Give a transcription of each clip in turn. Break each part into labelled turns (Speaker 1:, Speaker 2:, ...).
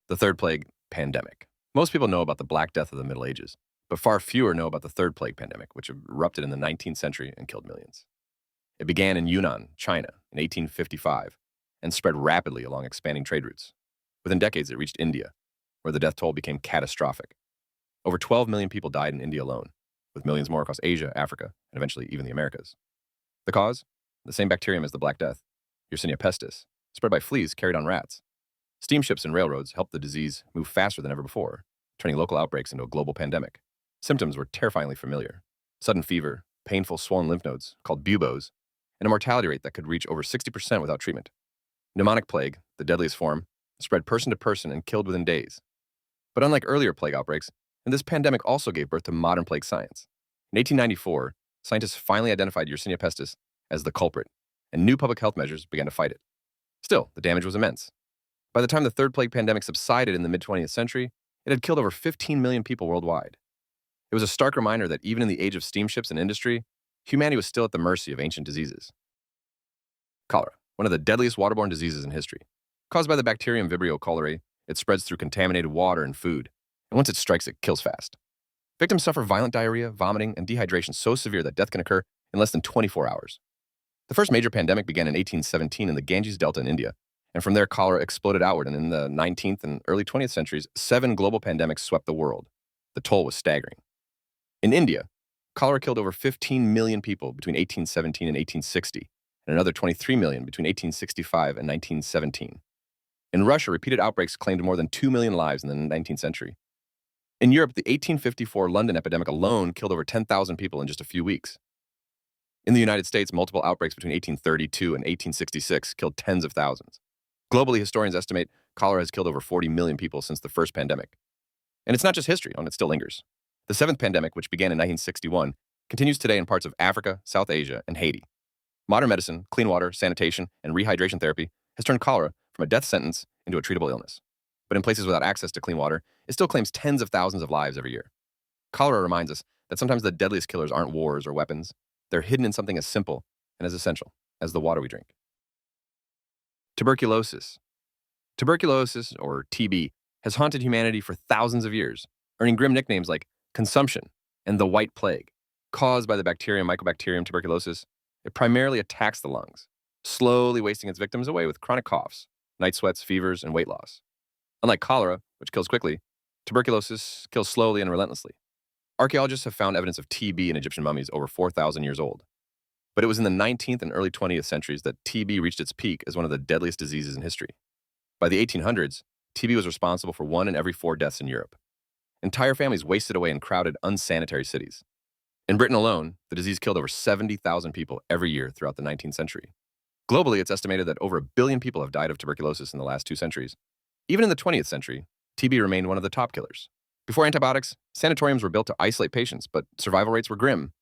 Speaker 1: The third plague pandemic. Most people know about the Black Death of the Middle Ages, but far fewer know about the third plague pandemic, which erupted in the 19th century and killed millions. It began in Yunnan, China, in 1855 and spread rapidly along expanding trade routes. Within decades, it reached India, where the death toll became catastrophic. Over 12 million people died in India alone, with millions more across Asia, Africa, and eventually even the Americas. The cause? The same bacterium as the Black Death, Yersinia pestis, spread by fleas carried on rats. Steamships and railroads helped the disease move faster than ever before, turning local outbreaks into a global pandemic. Symptoms were terrifyingly familiar: sudden fever, painful swollen lymph nodes, called buboes, and a mortality rate that could reach over 60% without treatment. Pneumonic plague, the deadliest form, spread person to person and killed within days. But unlike earlier plague outbreaks, this pandemic also gave birth to modern plague science. In 1894, scientists finally identified Yersinia pestis as the culprit, and new public health measures began to fight it. Still, the damage was immense. By the time the third plague pandemic subsided in the mid-20th century, it had killed over 15 million people worldwide. It was a stark reminder that even in the age of steamships and industry, humanity was still at the mercy of ancient diseases. Cholera, one of the deadliest waterborne diseases in history. Caused by the bacterium Vibrio cholerae, it spreads through contaminated water and food, and once it strikes, it kills fast. Victims suffer violent diarrhea, vomiting, and dehydration so severe that death can occur in less than 24 hours. The first major pandemic began in 1817 in the Ganges Delta in India, and from there, cholera exploded outward, and in the 19th and early 20th centuries, 7 global pandemics swept the world. The toll was staggering. In India, cholera killed over 15 million people between 1817 and 1860, and another 23 million between 1865 and 1917. In Russia, repeated outbreaks claimed more than 2 million lives in the 19th century. In Europe, the 1854 London epidemic alone killed over 10,000 people in just a few weeks. In the United States, multiple outbreaks between 1832 and 1866 killed tens of thousands. Globally, historians estimate cholera has killed over 40 million people since the first pandemic. And it's not just history, it still lingers. The seventh pandemic, which began in 1961, continues today in parts of Africa, South Asia, and Haiti. Modern medicine, clean water, sanitation, and rehydration therapy has turned cholera from a death sentence into a treatable illness. But in places without access to clean water, it still claims tens of thousands of lives every year. Cholera reminds us that sometimes the deadliest killers aren't wars or weapons. They're hidden in something as simple and as essential as the water we drink. Tuberculosis. Tuberculosis, or TB, has haunted humanity for thousands of years, earning grim nicknames like consumption and the White Plague. Caused by the bacterium Mycobacterium tuberculosis, it primarily attacks the lungs, slowly wasting its victims away with chronic coughs, night sweats, fevers, and weight loss. Unlike cholera, which kills quickly, tuberculosis kills slowly and relentlessly. Archaeologists have found evidence of TB in Egyptian mummies over 4,000 years old. But it was in the 19th and early 20th centuries that TB reached its peak as one of the deadliest diseases in history. By the 1800s, TB was responsible for 1 in every 4 deaths in Europe. Entire families wasted away in crowded, unsanitary cities. In Britain alone, the disease killed over 70,000 people every year throughout the 19th century. Globally, it's estimated that over 1 billion people have died of tuberculosis in the last 2 centuries. Even in the 20th century, TB remained one of the top killers. Before antibiotics, sanatoriums were built to isolate patients, but survival rates were grim.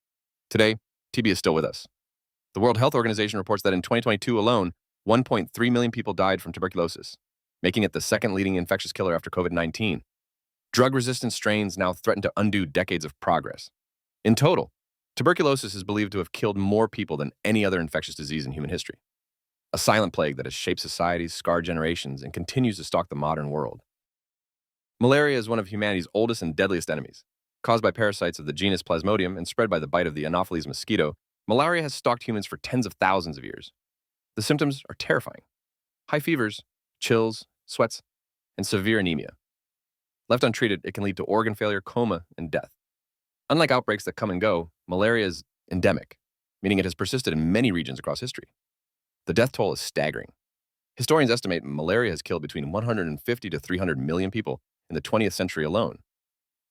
Speaker 1: Today, TB is still with us. The World Health Organization reports that in 2022 alone, 1.3 million people died from tuberculosis, making it the second leading infectious killer after COVID-19. Drug-resistant strains now threaten to undo decades of progress. In total, tuberculosis is believed to have killed more people than any other infectious disease in human history. A silent plague that has shaped societies, scarred generations, and continues to stalk the modern world. Malaria is one of humanity's oldest and deadliest enemies. Caused by parasites of the genus Plasmodium and spread by the bite of the Anopheles mosquito, malaria has stalked humans for tens of thousands of years. The symptoms are terrifying: high fevers, chills, sweats, and severe anemia. Left untreated, it can lead to organ failure, coma, and death. Unlike outbreaks that come and go, malaria is endemic, meaning it has persisted in many regions across history. The death toll is staggering. Historians estimate malaria has killed between 150 to 300 million people in the 20th century alone.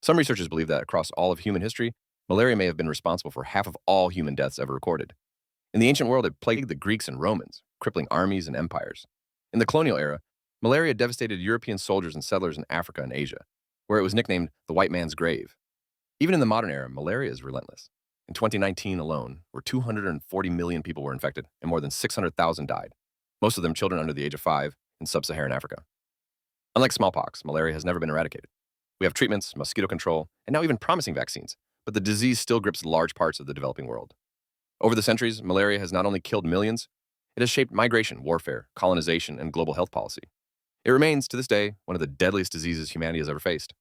Speaker 1: Some researchers believe that across all of human history, malaria may have been responsible for half of all human deaths ever recorded. In the ancient world, it plagued the Greeks and Romans, crippling armies and empires. In the colonial era, malaria devastated European soldiers and settlers in Africa and Asia, where it was nicknamed the white man's grave. Even in the modern era, malaria is relentless. In 2019 alone, where 240 million people were infected and more than 600,000 died, most of them children under the age of 5 in sub-Saharan Africa. Unlike smallpox, malaria has never been eradicated. We have treatments, mosquito control, and now even promising vaccines, but the disease still grips large parts of the developing world. Over the centuries, malaria has not only killed millions, it has shaped migration, warfare, colonization, and global health policy. It remains, to this day, one of the deadliest diseases humanity has ever faced.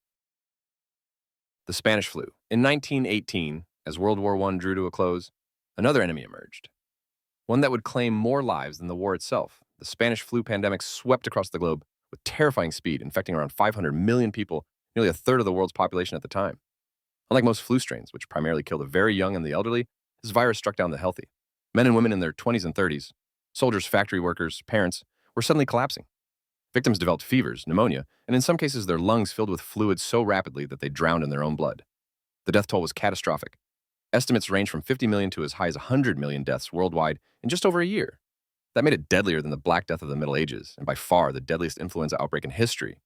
Speaker 1: The Spanish flu. In 1918, as World War I drew to a close, another enemy emerged, one that would claim more lives than the war itself. The Spanish flu pandemic swept across the globe with terrifying speed, infecting around 500 million people, nearly a third of the world's population at the time. Unlike most flu strains, which primarily kill the very young and the elderly, this virus struck down the healthy. Men and women in their 20s and 30s, soldiers, factory workers, parents, were suddenly collapsing. Victims developed fevers, pneumonia, and in some cases their lungs filled with fluid so rapidly that they drowned in their own blood. The death toll was catastrophic. Estimates range from 50 million to as high as 100 million deaths worldwide in just over a year. That made it deadlier than the Black Death of the Middle Ages, and by far the deadliest influenza outbreak in history.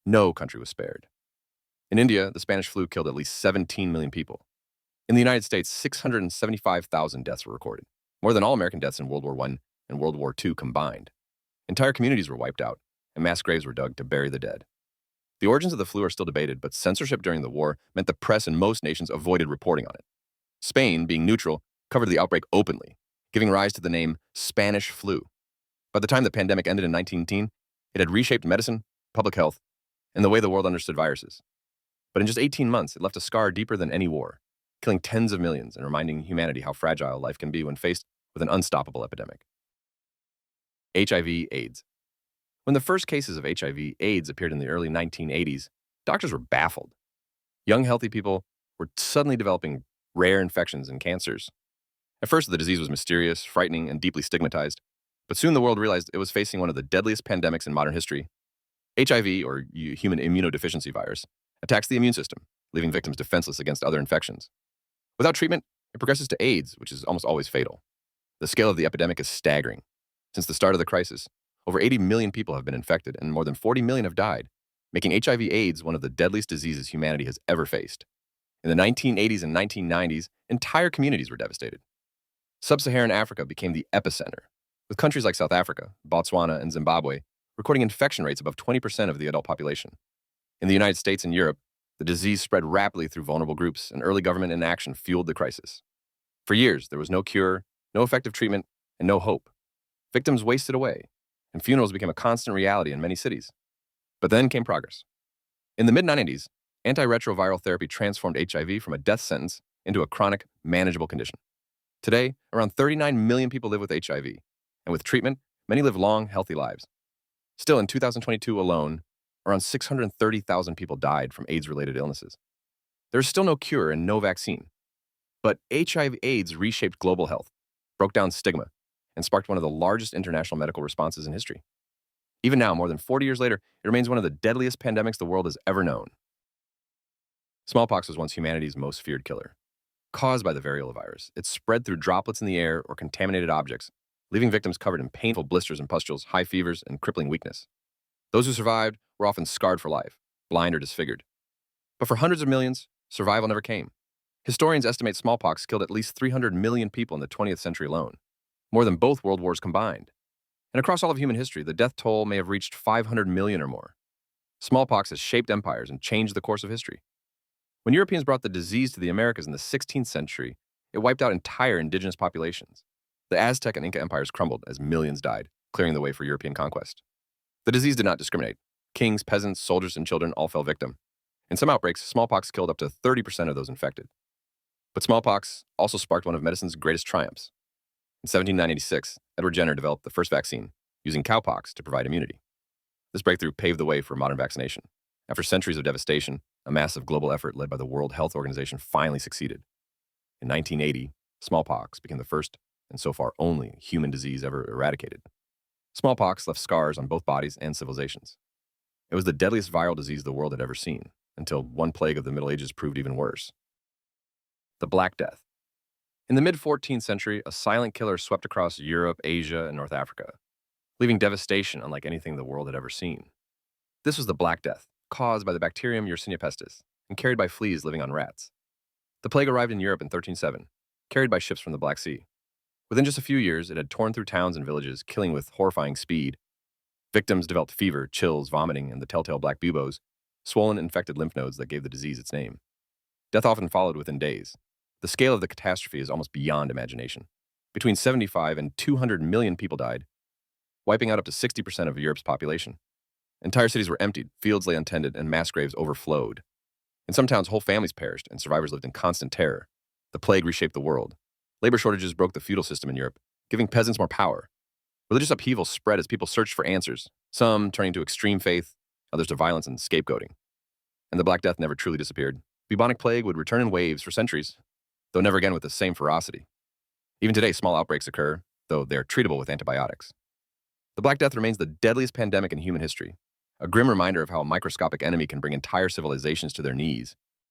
Speaker 1: No country was spared. In India, the Spanish flu killed at least 17 million people. In the United States, 675,000 deaths were recorded, more than all American deaths in World War I and World War II combined. Entire communities were wiped out, and mass graves were dug to bury the dead. The origins of the flu are still debated, but censorship during the war meant the press in most nations avoided reporting on it. Spain, being neutral, covered the outbreak openly, giving rise to the name Spanish flu. By the time the pandemic ended in 1918, it had reshaped medicine, public health, and the way the world understood viruses. But in just 18 months, it left a scar deeper than any war, killing tens of millions and reminding humanity how fragile life can be when faced with an unstoppable epidemic. HIV/AIDS. When the first cases of HIV/AIDS appeared in the early 1980s, doctors were baffled. Young, healthy people were suddenly developing rare infections and cancers. At first, the disease was mysterious, frightening, and deeply stigmatized. But soon the world realized it was facing one of the deadliest pandemics in modern history. HIV, or human immunodeficiency virus, attacks the immune system, leaving victims defenseless against other infections. Without treatment, it progresses to AIDS, which is almost always fatal. The scale of the epidemic is staggering. Since the start of the crisis, over 80 million people have been infected and more than 40 million have died, making HIV/AIDS one of the deadliest diseases humanity has ever faced. In the 1980s and 1990s, entire communities were devastated. Sub-Saharan Africa became the epicenter, with countries like South Africa, Botswana, and Zimbabwe recording infection rates above 20% of the adult population. In the United States and Europe, the disease spread rapidly through vulnerable groups, and early government inaction fueled the crisis. For years, there was no cure, no effective treatment, and no hope. Victims wasted away, and funerals became a constant reality in many cities. But then came progress. In the mid-90s, antiretroviral therapy transformed HIV from a death sentence into a chronic, manageable condition. Today, around 39 million people live with HIV, and with treatment, many live long, healthy lives. Still, in 2022 alone, around 630,000 people died from AIDS-related illnesses. There is still no cure and no vaccine. But HIV/AIDS reshaped global health, broke down stigma, and sparked one of the largest international medical responses in history. Even now, more than 40 years later, it remains one of the deadliest pandemics the world has ever known. Smallpox was once humanity's most feared killer. Caused by the variola virus, it spread through droplets in the air or contaminated objects, leaving victims covered in painful blisters and pustules, high fevers, and crippling weakness. Those who survived were often scarred for life, blind or disfigured. But for hundreds of millions, survival never came. Historians estimate smallpox killed at least 300 million people in the 20th century alone, more than both world wars combined. And across all of human history, the death toll may have reached 500 million or more. Smallpox has shaped empires and changed the course of history. When Europeans brought the disease to the Americas in the 16th century, it wiped out entire indigenous populations. The Aztec and Inca empires crumbled as millions died, clearing the way for European conquest. The disease did not discriminate. Kings, peasants, soldiers, and children all fell victim. In some outbreaks, smallpox killed up to 30% of those infected. But smallpox also sparked one of medicine's greatest triumphs. In 1796, Edward Jenner developed the first vaccine, using cowpox to provide immunity. This breakthrough paved the way for modern vaccination. After centuries of devastation, a massive global effort led by the World Health Organization finally succeeded. In 1980, smallpox became the first, and so far only, human disease ever eradicated. Smallpox left scars on both bodies and civilizations. It was the deadliest viral disease the world had ever seen, until one plague of the Middle Ages proved even worse. The Black Death. In the mid-14th century, a silent killer swept across Europe, Asia, and North Africa, leaving devastation unlike anything the world had ever seen. This was the Black Death, caused by the bacterium Yersinia pestis and carried by fleas living on rats. The plague arrived in Europe in 1307, carried by ships from the Black Sea. Within just a few years, it had torn through towns and villages, killing with horrifying speed. Victims developed fever, chills, vomiting, and the telltale black buboes, swollen, infected lymph nodes that gave the disease its name. Death often followed within days. The scale of the catastrophe is almost beyond imagination. Between 75 and 200 million people died, wiping out up to 60% of Europe's population. Entire cities were emptied, fields lay untended, and mass graves overflowed. In some towns, whole families perished, and survivors lived in constant terror. The plague reshaped the world. Labor shortages broke the feudal system in Europe, giving peasants more power. Religious upheaval spread as people searched for answers, some turning to extreme faith, others to violence and scapegoating. And the Black Death never truly disappeared. Bubonic plague would return in waves for centuries, though never again with the same ferocity. Even today, small outbreaks occur, though they are treatable with antibiotics. The Black Death remains the deadliest pandemic in human history, a grim reminder of how a microscopic enemy can bring entire civilizations to their knees.